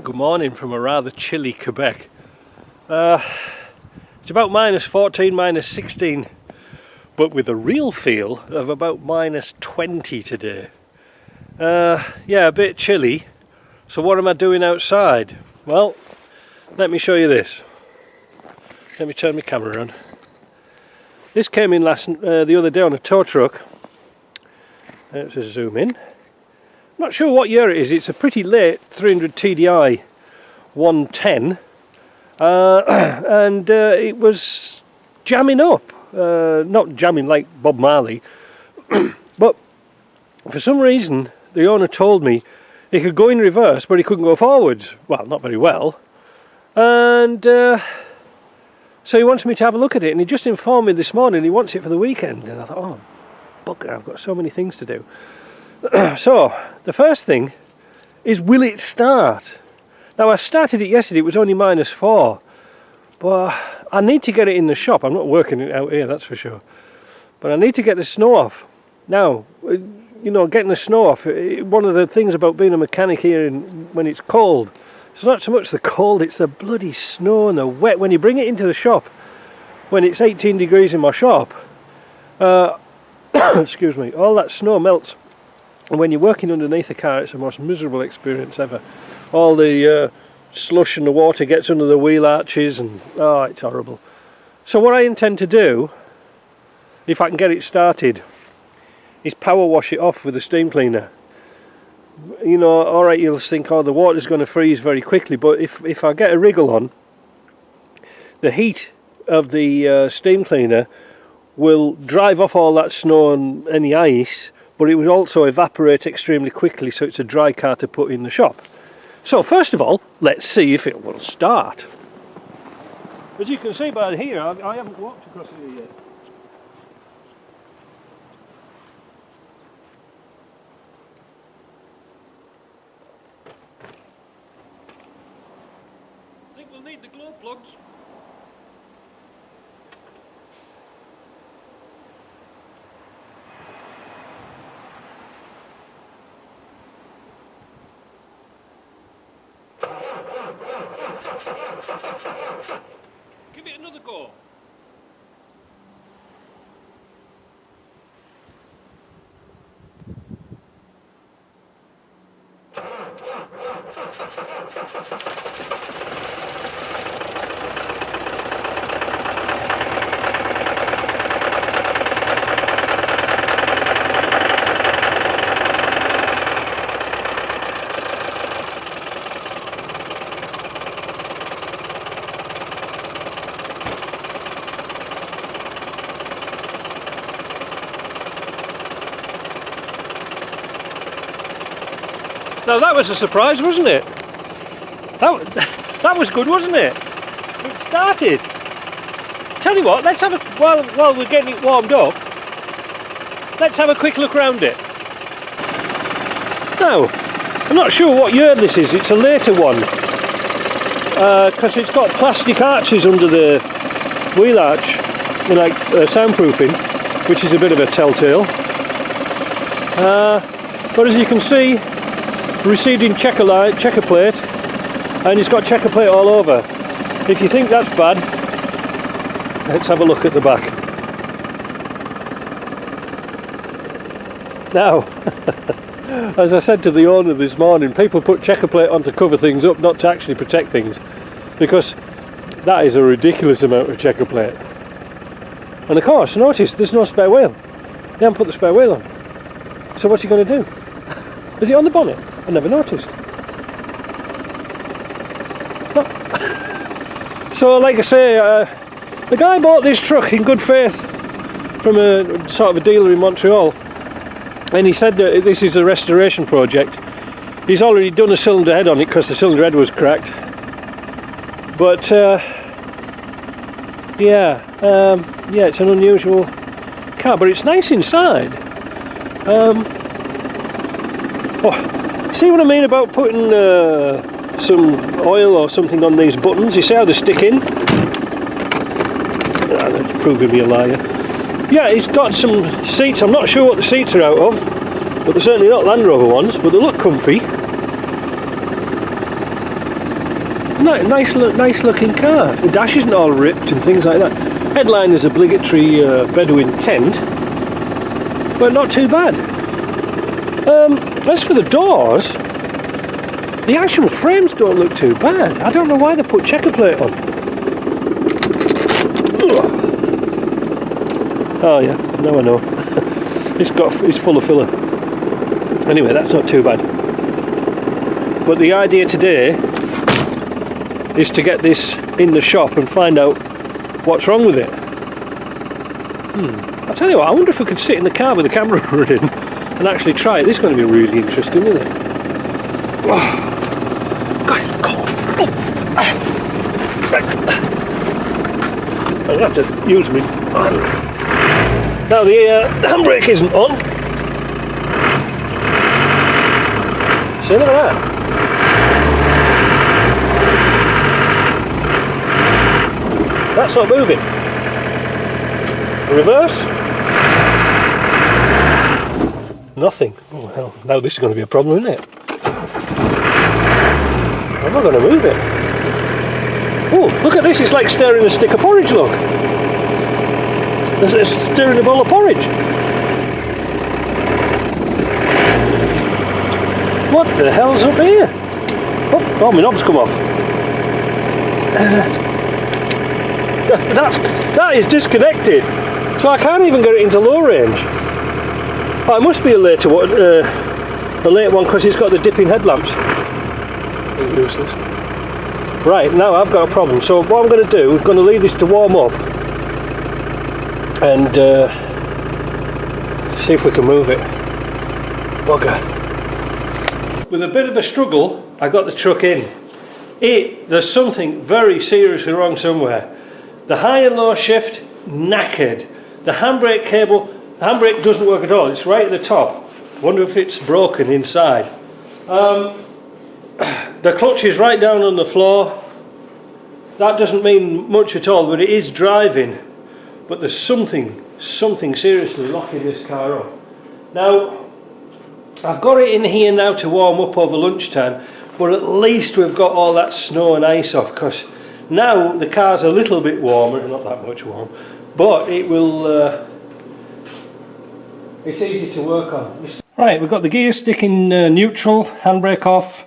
Good morning from a rather chilly Quebec. It's about -14, -16, but with a real feel of about -20 today. Yeah, a bit chilly. So what am I doing outside? Well, let me show you this. Let me turn my camera on. This came in the other day on a tow truck. Let's just zoom in. Not sure what year it is. It's a pretty late 300 TDI 110, and it was jamming up. Not jamming like Bob Marley, but for some reason the owner told me he could go in reverse, but he couldn't go forwards. Well, not very well. And so he wants me to have a look at it, and he just informed me this morning he wants it for the weekend. And I thought, oh, bugger, I've got so many things to do. So the first thing is, will it start? Now, I started it yesterday, it was only -4, but I need to get it in the shop. I'm not working it out here, that's for sure, but I need to get the snow off. Now, you know, getting the snow off, one of the things about being a mechanic here when it's cold, it's not so much the cold, it's the bloody snow and the wet. When you bring it into the shop, when it's 18 degrees in my shop, excuse me, all that snow melts. And when you're working underneath a car, it's the most miserable experience ever. All the slush and the water gets under the wheel arches, and oh, it's horrible. So what I intend to do, if I can get it started, is power wash it off with a steam cleaner. You know, alright, you'll think, oh, the water's going to freeze very quickly, but if I get a wriggle on, the heat of the steam cleaner will drive off all that snow and any ice, but it will also evaporate extremely quickly, so it's a dry car to put in the shop. So first of all, let's see if it will start. As you can see by here, I haven't walked across here yet. I think we'll need the glow plugs. Give it another go. Now that was a surprise, wasn't it? That was good, wasn't it? It started. Tell you what, let's have a while we're getting it warmed up. Let's have a quick look around it. Now, I'm not sure what year this is. It's a later one because it's got plastic arches under the wheel arch, like soundproofing, which is a bit of a telltale. But as you can see, receding checker plate, and it's got checker plate all over. If you think that's bad, let's have a look at the back. Now, as I said to the owner this morning, people put checker plate on to cover things up, not to actually protect things, because that is a ridiculous amount of checker plate. And of course, notice there's no spare wheel. They haven't put the spare wheel on. So what's he going to do? Is it on the bonnet? I never noticed. No. So, like I say, the guy bought this truck in good faith from a sort of a dealer in Montreal, and he said that this is a restoration project. He's already done a cylinder head on it because the cylinder head was cracked. But yeah, it's an unusual car, but it's nice inside. See what I mean about putting some oil or something on these buttons? You see how they stick in? That's proving me a liar. Yeah, it's got some seats. I'm not sure what the seats are out of, but they're certainly not Land Rover ones, but they look comfy. Nice looking car. The dash isn't all ripped and things like that. Headline is obligatory Bedouin tent, but not too bad. As for the doors, the actual frames don't look too bad. I don't know why they put checker plate on. Oh yeah, now I know. It's full of filler. Anyway, that's not too bad. But the idea today is to get this in the shop and find out what's wrong with it. I'll tell you what, I wonder if we could sit in the car with the camera running and actually try it. This is going to be really interesting, isn't it? Oh. God, cold. I'll have to use me. Now the handbrake isn't on. See, look at that. That's not moving. Reverse. Nothing. Oh hell, now this is going to be a problem, isn't it? I'm not going to move it. Oh, look at this, it's like stirring a stick of porridge, look. It's stirring a bowl of porridge. What the hell's up here? Oh, my knob's come off. That is disconnected, so I can't even get it into low range. Oh, it must be a late one because it's got the dipping headlamps. Useless. Right, now I've got a problem. So what I'm going to do, I'm going to leave this to warm up and see if we can move it. Bugger. With a bit of a struggle, I got the truck in. There's something very seriously wrong somewhere. The high and low shift, knackered. The handbrake cable, the handbrake doesn't work at all. It's right at the top. Wonder if it's broken inside. The clutch is right down on the floor. That doesn't mean much at all, but it is driving. But there's something seriously locking this car up. Now, I've got it in here now to warm up over lunchtime, but at least we've got all that snow and ice off, because now the car's a little bit warmer, not that much warm, but it will, it's easy to work on. Right, we've got the gear stick in neutral, handbrake off,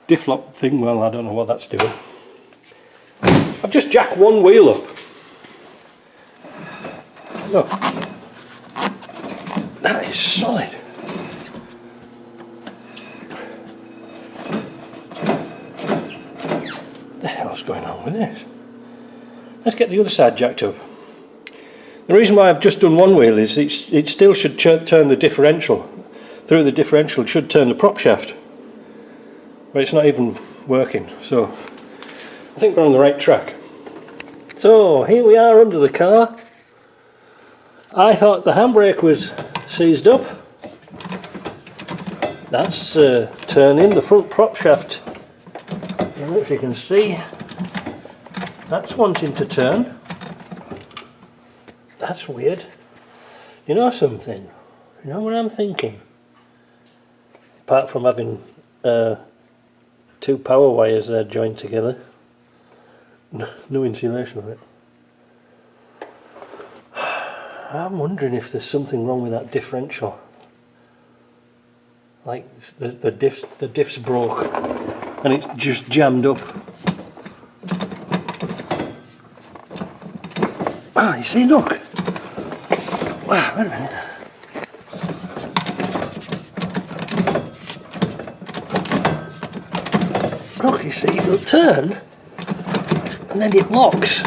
diff lock thing, well I don't know what that's doing. I've just jacked one wheel up. Look, that is solid. What the hell's going on with this? Let's get the other side jacked up. The reason why I've just done one wheel is it still should turn the differential. Through the differential it should turn the prop shaft. But it's not even working, so I think we're on the right track. So here we are under the car. I thought the handbrake was seized up. That's turning the front prop shaft. I don't know if you can see. That's wanting to turn. That's weird. You know something? You know what I'm thinking? Apart from having two power wires there joined together. No insulation on it. I'm wondering if there's something wrong with that differential. Like the diff's broke and it's just jammed up. Ah, you see, look. Wow, wait a minute. Look, you see, it'll turn and then it locks.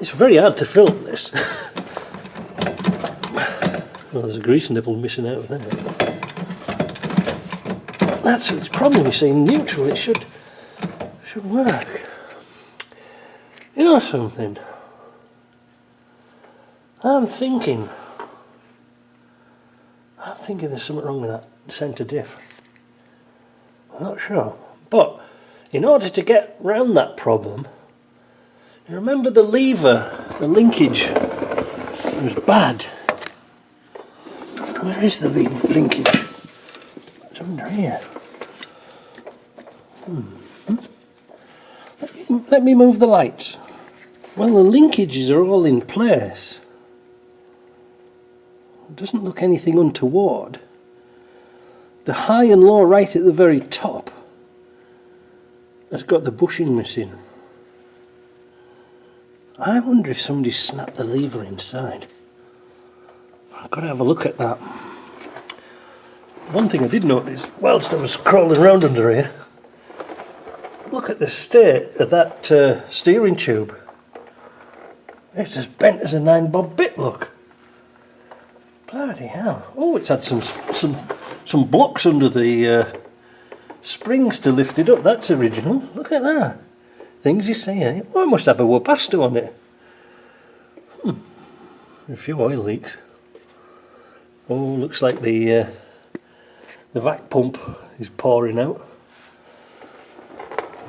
It's very hard to film this. Well, there's a grease nipple missing out of there. That's its problem, you see, neutral, it should work. You know something? I'm thinking there's something wrong with that centre diff. I'm not sure. But in order to get round that problem, you remember the lever, the linkage was bad. Where is the linkage? It's under here. let me move the lights. Well, the linkages are all in place. It doesn't look anything untoward. The high and low right at the very top has got the bushing missing. I wonder if somebody snapped the lever inside. I've got to have a look at that. One thing I did notice whilst I was crawling around under here, look at the state of that steering tube. It's as bent as a 9-bob bit, look. Bloody hell. Oh, it's had some blocks under the springs to lift it up. That's original. Look at that. Things you see, eh? Oh, it must have a Webasto on it. A few oil leaks. Oh, looks like the vac pump is pouring out.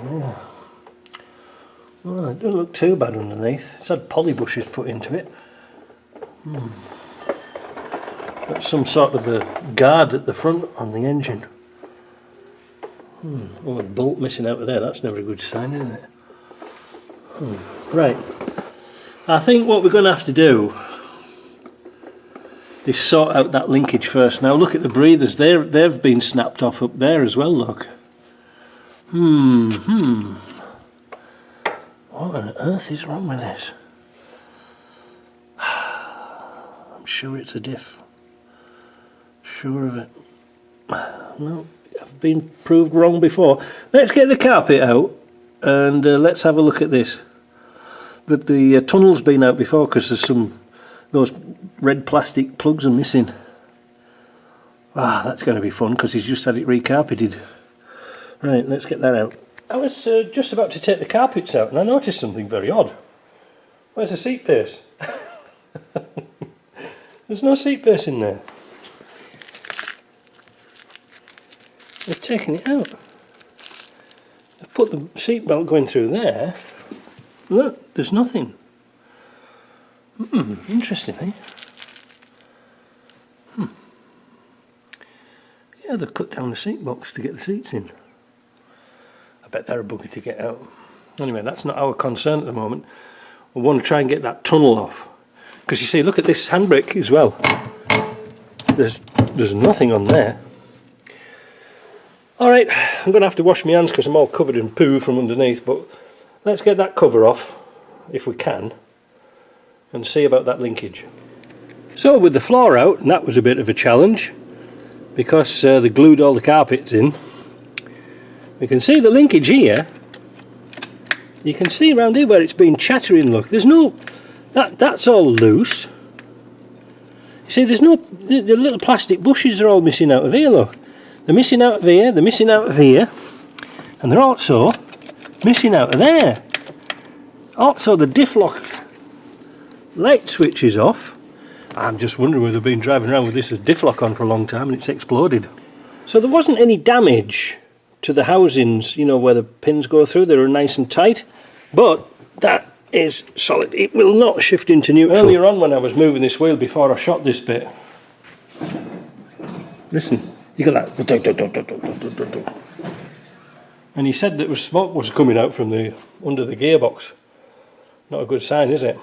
Yeah. Well, it doesn't look too bad underneath. It's had poly bushes put into it. Got some sort of a guard at the front on the engine. Oh, a bolt missing out of there. That's never a good sign, isn't it? Right. I think what we're going to have to do is sort out that linkage first. Now look at the breathers. They've been snapped off up there as well, look. What on earth is wrong with this? I'm sure it's a diff. Sure of it. Well, I've been proved wrong before. Let's get the carpet out and let's have a look at this. The tunnel's been out before because there's those red plastic plugs are missing. Ah, that's going to be fun because he's just had it recarpeted. Right, let's get that out. I was just about to take the carpets out and I noticed something very odd. Where's the seat base? There's no seat base in there. They've taken it out. They've put the seat belt going through there. Look, there's nothing. Interesting, eh? Yeah, they've cut down the seat box to get the seats in. I bet they're a bugger to get out. Anyway, that's not our concern at the moment. We want to try and get that tunnel off. Because you see, look at this handbrake as well. There's nothing on there. Alright, I'm going to have to wash my hands because I'm all covered in poo from underneath, but let's get that cover off, if we can, and see about that linkage. So with the floor out, and that was a bit of a challenge, because they glued all the carpets in, we can see the linkage here. You can see around here where it's been chattering, look, there's no, that's all loose. You see, there's no, the little plastic bushes are all missing out of here, look. They're missing out of here, they're missing out of here, and they're also missing out of there. Also the diff lock light switch is off. I'm just wondering whether they've been driving around with this as diff lock on for a long time and it's exploded. So there wasn't any damage to the housings, you know, where the pins go through. They were nice and tight, but that is solid. It will not shift into neutral. Earlier on when I was moving this wheel before I shot this bit, listen. You got that, and he said that smoke was coming out from under the gearbox. Not a good sign, is it?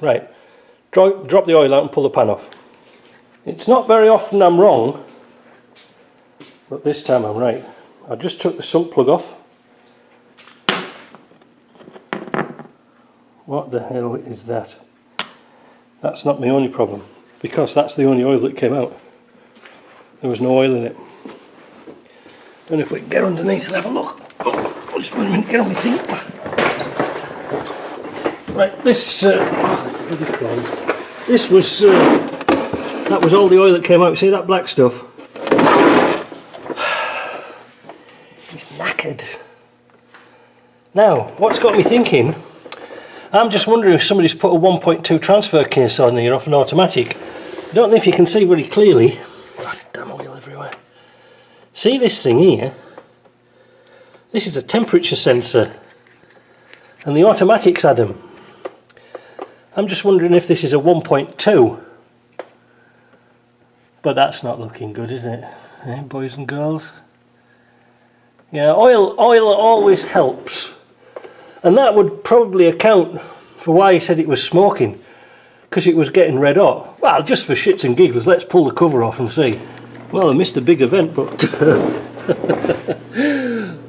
Right, drop the oil out and pull the pan off. It's not very often I'm wrong, but this time I'm right. I just took the sump plug off. What the hell is that? That's not my only problem, because that's the only oil that came out. There was no oil in it. Don't know if we can get underneath and have a look. Oh, just wait a minute, get on my thing. Right, this was, that was all the oil that came out. See that black stuff? It's knackered. Now, what's got me thinking, I'm just wondering if somebody's put a 1.2 transfer case on here off an automatic. I don't know if you can see very clearly. Damn oil everywhere. See this thing here? This is a temperature sensor and the automatics had them. I'm just wondering if this is a 1.2, but that's not looking good, is it? Eh, boys and girls? Yeah, oil always helps And that would probably account for why he said it was smoking, because it was getting red hot. Well, just for shits and giggles, let's pull the cover off and see. Well, I missed a big event, but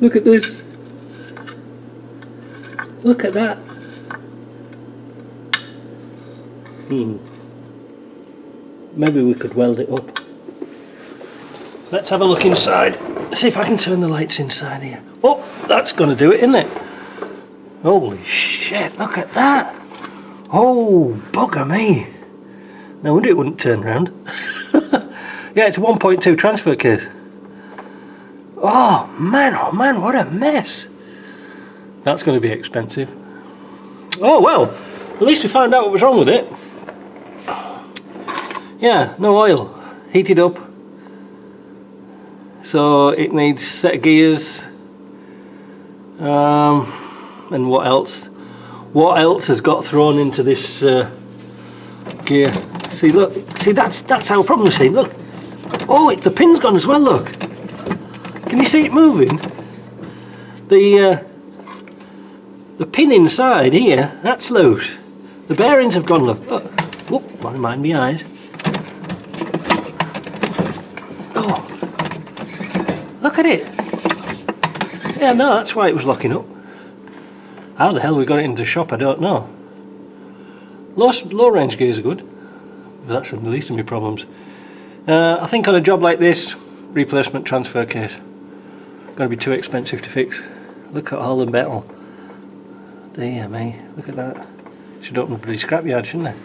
look at this. Look at that. Maybe we could weld it up. Let's have a look inside. See if I can turn the lights inside here. Oh, that's going to do it, isn't it? Holy shit, look at that. Oh, bugger me. No wonder it wouldn't turn round. Yeah, it's a 1.2 transfer case. Oh man, what a mess. That's going to be expensive. Oh well, at least we found out what was wrong with it. Yeah, no oil, heated up. So it needs a set of gears. And what else? What else has got thrown into this gear? See, look. See, that's our problem. See, look. Oh, the pin's gone as well. Look. Can you see it moving? The pin inside here, that's loose. The bearings have gone. Look. Oh, whoop! Mind my eyes. Oh, look at it. Yeah, no, that's why it was locking up. How the hell we got it into the shop, I don't know. Low range gears are good. That's the least of my problems. I think on a job like this, replacement transfer case. Going to be too expensive to fix. Look at all the metal. Dear me, look at that. Should open a bloody scrapyard, shouldn't I?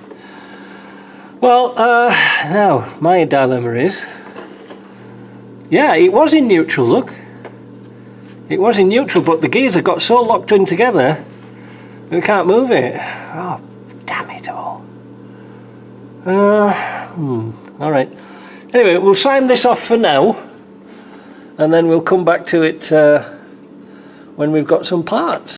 Well, now, my dilemma is... Yeah, it was in neutral, look. It was in neutral, but the gears have got so locked in together we can't move it. Oh, damn it all. Alright. Anyway, we'll sign this off for now, and then we'll come back to it when we've got some parts.